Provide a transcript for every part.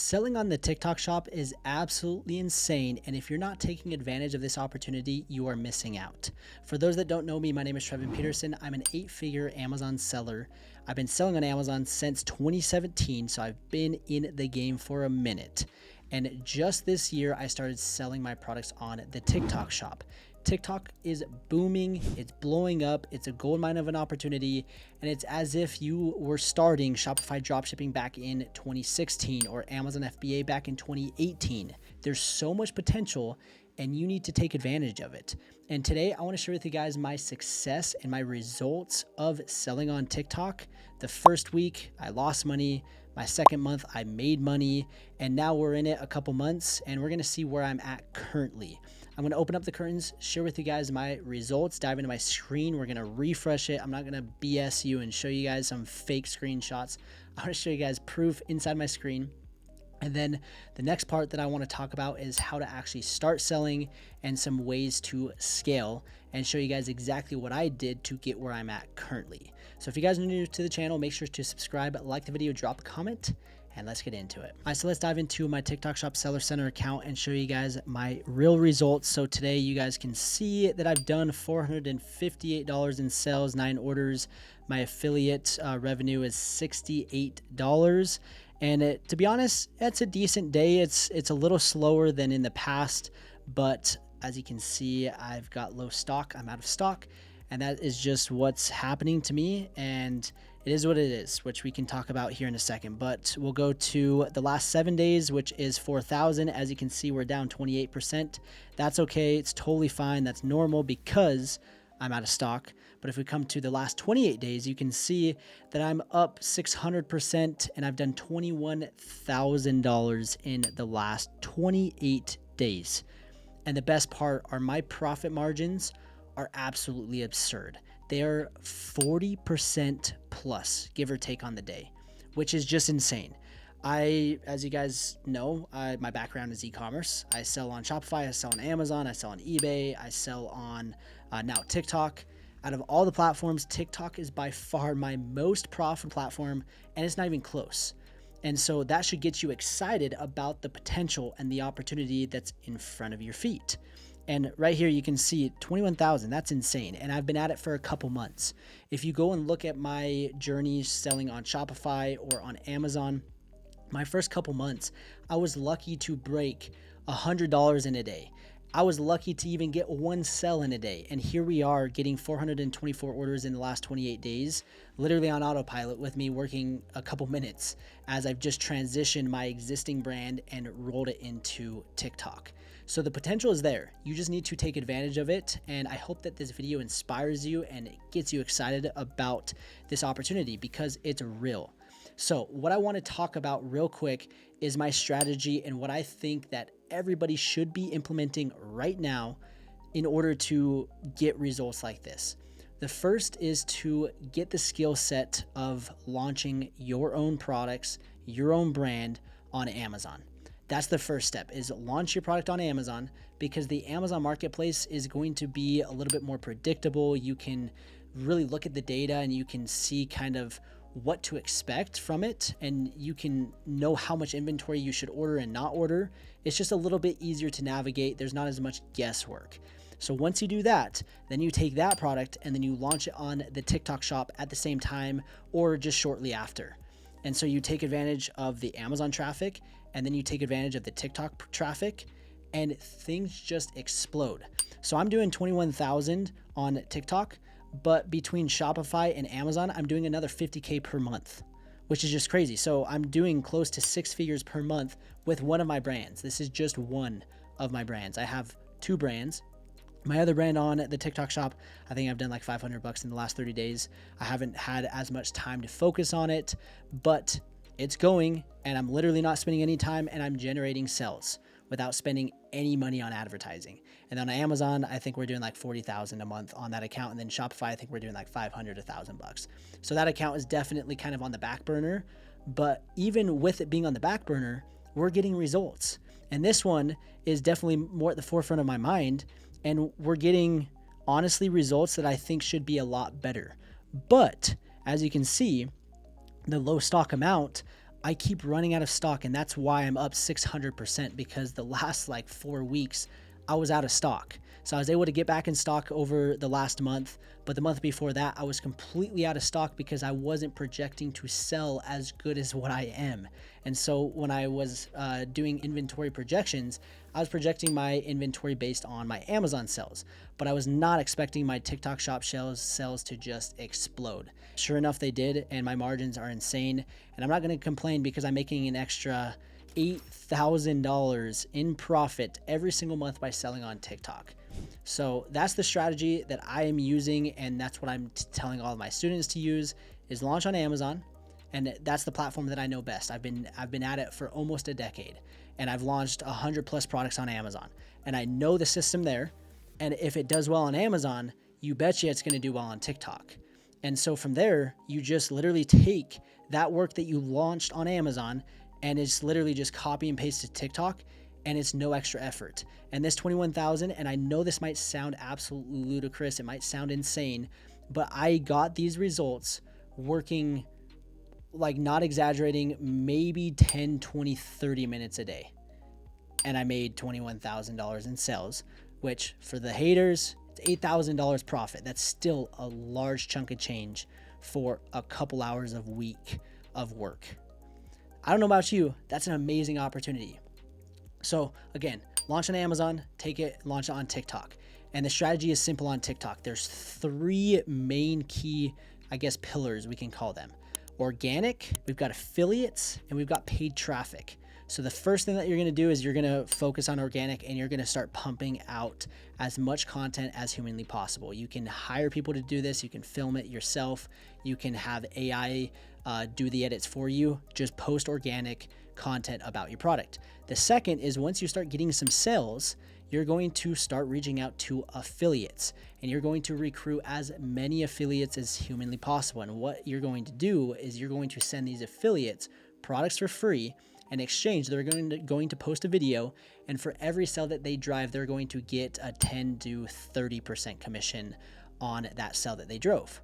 Selling on the TikTok shop is absolutely insane, and if you're not taking advantage of this opportunity, you are missing out. For those that don't know me, my name is Trevin Peterson. I'm an 8-figure Amazon seller. I've been selling on Amazon since 2017, so I've been in the game for a minute. And just this year, I started selling my products on the TikTok shop. TikTok is booming, it's blowing up, it's a goldmine of an opportunity, and it's as if you were starting Shopify dropshipping back in 2016 or Amazon FBA back in 2018. There's so much potential and you need to take advantage of it. And today I want to share with you guys my success and my results of selling on TikTok. The first week I lost money, my second month I made money, and now we're in it a couple months and we're going to see where I'm at currently. I'm going to open up the curtains, share with you guys my results, dive into my screen. We're going to refresh it. I'm not going to BS you and show you guys some fake screenshots. I want to show you guys proof inside my screen. And then the next part that I want to talk about is how to actually start selling and some ways to scale and show you guys exactly what I did to get where I'm at currently. So if you guys are new to the channel, make sure to subscribe, like the video, drop a comment, and let's get into it. All right, so let's dive into my TikTok Shop Seller Center account and show you guys my real results. So today you guys can see that I've done $458 in sales, 9 orders. My affiliate revenue is $68. And to be honest, it's a decent day. It's a little slower than in the past, but as you can see, I've got low stock. I'm out of stock, and that is just what's happening to me. And it is what it is, which we can talk about here in a second. But we'll go to the last 7 days, which is 4,000. As you can see, we're down 28%. That's okay. It's totally fine. That's normal because I'm out of stock. But if we come to the last 28 days, you can see that I'm up 600% and I've done $21,000 in the last 28 days. And the best part are my profit margins are absolutely absurd. They are 40% plus, give or take on the day, which is just insane. As you guys know, my background is e-commerce. I sell on Shopify, I sell on Amazon, I sell on eBay, I sell on now TikTok. Out of all the platforms, TikTok is by far my most profitable platform, and it's not even close. And so that should get you excited about the potential and the opportunity that's in front of your feet. And right here, you can see 21,000. That's insane. And I've been at it for a couple months. If you go and look at my journey selling on Shopify or on Amazon, my first couple months, I was lucky to break $100 in a day. I was lucky to even get one sell in a day. And here we are getting 424 orders in the last 28 days, literally on autopilot with me working a couple minutes as I've just transitioned my existing brand and rolled it into TikTok. So the potential is there. You just need to take advantage of it. And I hope that this video inspires you and it gets you excited about this opportunity because it's real. So what I want to talk about real quick is my strategy and what I think that everybody should be implementing right now in order to get results like this. The first is to get the skill set of launching your own products, your own brand on Amazon. That's the first step, is launch your product on Amazon, because the Amazon marketplace is going to be a little bit more predictable. You can really look at the data and you can see kind of what to expect from it, and you can know how much inventory you should order and not order. It's just a little bit easier to navigate. There's not as much guesswork. So once you do that, then you take that product and then you launch it on the TikTok shop at the same time or just shortly after. And so you take advantage of the Amazon traffic and then you take advantage of the TikTok traffic and things just explode. So I'm doing 21,000 on TikTok, but between Shopify and Amazon, I'm doing another 50K per month, which is just crazy. So I'm doing close to 6 figures per month with one of my brands. This is just one of my brands. I have 2 brands. My other brand on the TikTok shop, I think I've done like $500 in the last 30 days. I haven't had as much time to focus on it, but it's going and I'm literally not spending any time and I'm generating sales without spending any money on advertising. And on Amazon, I think we're doing like 40,000 a month on that account. And then Shopify, I think we're doing like 500, $1,000. So that account is definitely kind of on the back burner, but even with it being on the back burner, we're getting results. And this one is definitely more at the forefront of my mind. And we're getting honestly results that I think should be a lot better. But as you can see, the low stock amount, I keep running out of stock, and that's why I'm up 600%, because the last like 4 weeks I was out of stock. So I was able to get back in stock over the last month, but the month before that I was completely out of stock because I wasn't projecting to sell as good as what I am. And so when I was doing inventory projections, I was projecting my inventory based on my Amazon sales, but I was not expecting my TikTok shop sales to just explode. Sure enough, they did, and my margins are insane. And I'm not going to complain because I'm making an extra $8,000 in profit every single month by selling on TikTok. So that's the strategy that I am using, and that's what I'm telling all of my students to use, is launch on Amazon. And that's the platform that I know best. I've been at it for almost a decade, and I've launched 100 plus products on Amazon, and I know the system there. And if it does well on Amazon, you betcha it's going to do well on TikTok. And so from there, you just literally take that work that you launched on Amazon, and it's literally just copy and paste to TikTok, and it's no extra effort. And this 21,000, and I know this might sound absolutely ludicrous, it might sound insane, but I got these results working, like not exaggerating, maybe 10, 20, 30 minutes a day. And I made $21,000 in sales, which for the haters, it's $8,000 profit. That's still a large chunk of change for a couple hours a week of work. I don't know about you, that's an amazing opportunity. So again, launch on Amazon, take it, launch it on TikTok. And the strategy is simple on TikTok. There's 3 main key, I guess, pillars we can call them. Organic, we've got affiliates, and we've got paid traffic. So the first thing that you're going to do is you're going to focus on organic, and you're going to start pumping out as much content as humanly possible. You can hire people to do this. You can film it yourself. You can have AI do the edits for you. Just post organic content about your product. The second is, once you start getting some sales, you're going to start reaching out to affiliates, and you're going to recruit as many affiliates as humanly possible. And what you're going to do is you're going to send these affiliates products for free. In exchange, they're going to post a video, and for every sale that they drive, they're going to get a 10 to 30% commission on that sale that they drove.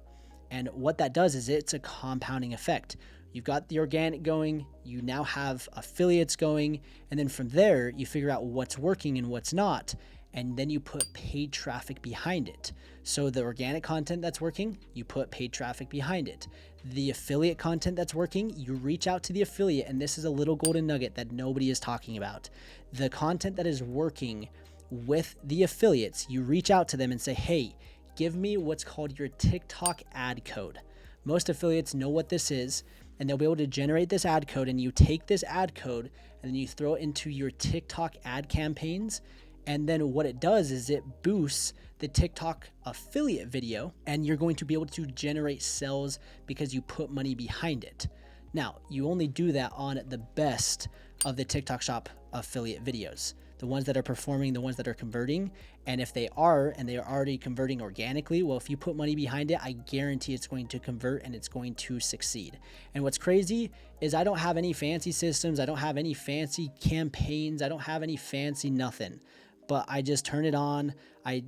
And what that does is it's a compounding effect. You've got the organic going, you now have affiliates going, and then from there, you figure out what's working and what's not, and then you put paid traffic behind it. So the organic content that's working, you put paid traffic behind it. The affiliate content that's working, you reach out to the affiliate, and this is a little golden nugget that nobody is talking about. The content that is working with the affiliates, you reach out to them and say, hey, give me what's called your TikTok ad code. Most affiliates know what this is, and they'll be able to generate this ad code, and you take this ad code and then you throw it into your TikTok ad campaigns. And then what it does is it boosts the TikTok affiliate video, and you're going to be able to generate sales because you put money behind it. Now, you only do that on the best of the TikTok shop affiliate videos, the ones that are performing, the ones that are converting. And if they are, and they are already converting organically, well, if you put money behind it, I guarantee it's going to convert and it's going to succeed. And what's crazy is I don't have any fancy systems. I don't have any fancy campaigns. I don't have any fancy nothing. But I just turn it on. I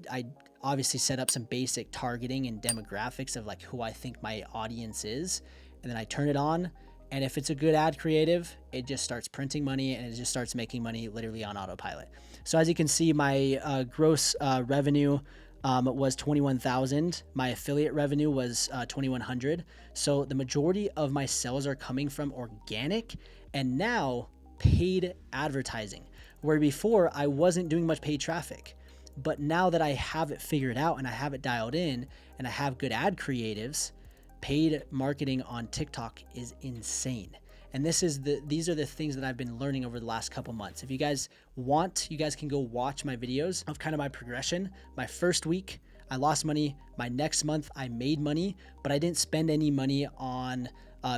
obviously set up some basic targeting and demographics of like who I think my audience is. And then I turn it on. And if it's a good ad creative, it just starts printing money, and it just starts making money literally on autopilot. So as you can see, my gross revenue was $21,000. My affiliate revenue was $2,100. So the majority of my sales are coming from organic and now paid advertising, where before I wasn't doing much paid traffic. But now that I have it figured out and I have it dialed in and I have good ad creatives, paid marketing on TikTok is insane. And these are the things that I've been learning over the last couple months. If you guys want, you guys can go watch my videos of kind of my progression. My first week, I lost money. My next month, I made money, but I didn't spend any money on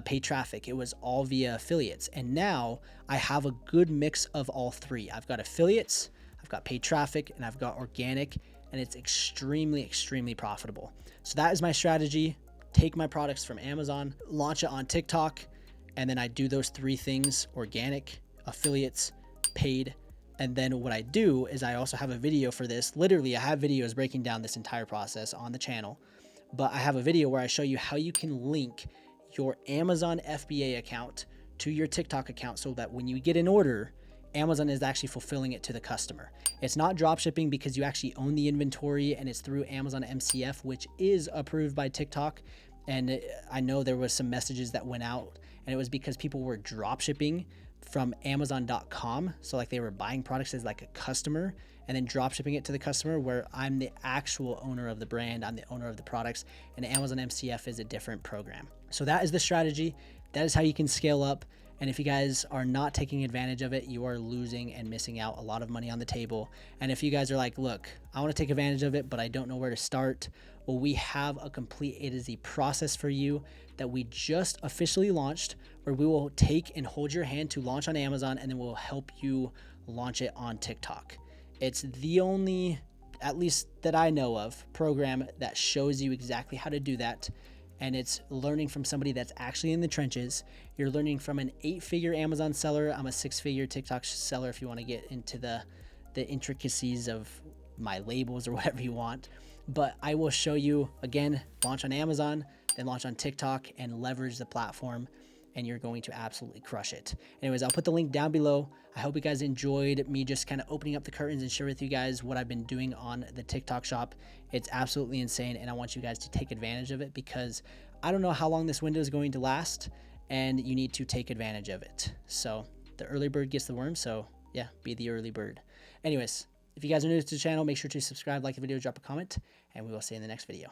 paid traffic. It was all via affiliates. And now I have a good mix of all three. I've got affiliates, I've got paid traffic, and I've got organic, and it's extremely, extremely profitable. So that is my strategy. Take my products from Amazon, launch it on TikTok, and then I do those 3 things: organic, affiliates, paid. And then what I do is I also have a video for this. Literally, I have videos breaking down this entire process on the channel, but I have a video where I show you how you can link your Amazon FBA account to your TikTok account so that when you get an order, Amazon is actually fulfilling it to the customer. It's not drop shipping because you actually own the inventory and it's through Amazon MCF, which is approved by TikTok. And I know there was some messages that went out, and it was because people were drop shipping from Amazon.com. So like they were buying products as like a customer and then drop shipping it to the customer, where I'm the actual owner of the brand, I'm the owner of the products, and Amazon MCF is a different program. So that is the strategy. That is how you can scale up. And if you guys are not taking advantage of it, you are losing and missing out a lot of money on the table. And if you guys are like, look, I want to take advantage of it, but I don't know where to start, well, we have a complete A to Z process for you that we just officially launched, where we will take and hold your hand to launch on Amazon, and then we'll help you launch it on TikTok. It's the only, at least that I know of, program that shows you exactly how to do that. And it's learning from somebody that's actually in the trenches. You're learning from an 8-figure Amazon seller. I'm a 6-figure TikTok seller if you want to get into the intricacies of my labels or whatever you want. But I will show you, again, launch on Amazon, then launch on TikTok and leverage the platform, and you're going to absolutely crush it. Anyways, I'll put the link down below. I hope you guys enjoyed me just kind of opening up the curtains and share with you guys what I've been doing on the TikTok shop. It's absolutely insane, and I want you guys to take advantage of it because I don't know how long this window is going to last, and you need to take advantage of it. So the early bird gets the worm, so yeah, be the early bird. Anyways, if you guys are new to the channel, make sure to subscribe, like the video, drop a comment, and we will see you in the next video.